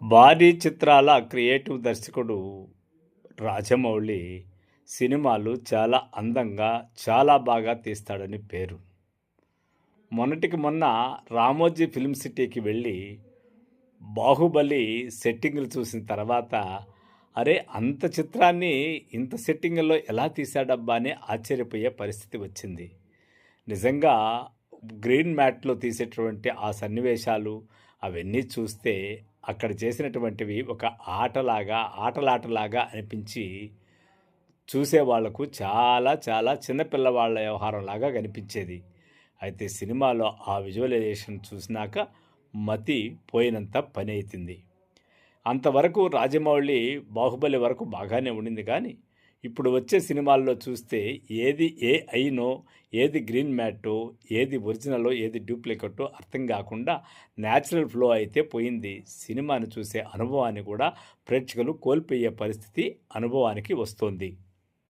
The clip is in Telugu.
భారీ చిత్రాల క్రియేటివ్ దర్శకుడు రాజమౌళి సినిమాలు చాలా అందంగా, చాలా బాగా తీస్తాడని పేరు. మొన్నటికి మొన్న రామోజీ ఫిల్మ్ సిటీకి వెళ్ళి 'బాహుబలి' సెట్టింగులు చూసిన తర్వాత, అరే! అంత చిత్రాన్ని ఇంత సెట్టింగుల్లో ఎలా తీశాడబ్బా అని ఆశ్చర్యపోయే పరిస్థితి వచ్చింది. నిజంగా గ్రీన్ మ్యాట్‌లో తీసేటువంటి ఆ సన్నివేశాలు అవన్నీ చూస్తే అక్కడ చేసినటువంటివి ఒక ఆటలాటలాగా అనిపించి చూసేవాళ్లకు చాలా చాలా చిన్న పిల్లవాళ్ళ వ్యవహారంలాగా కనిపించేది. అయితే సినిమాలో ఆ విజువలైజేషన్ చూసినాక మతి పోయినంత పని అయితుంది. అంతవరకు రాజమౌళి 'బాహుబలి' వరకు బాగానే ఉండింది కానీ, ఇప్పుడు వచ్చే సినిమాల్లో చూస్తే ఏది ఏఐనో, ఏది గ్రీన్ మ్యాటో, ఏది ఒరిజినలో, ఏది డూప్లికేటో అర్థం కాకుండా న్యాచురల్ ఫ్లో అయితే పోయింది. సినిమాని చూసే అనుభవాన్ని కూడా ప్రేక్షకులు కోల్పోయే పరిస్థితి అనుభవానికి వస్తోంది.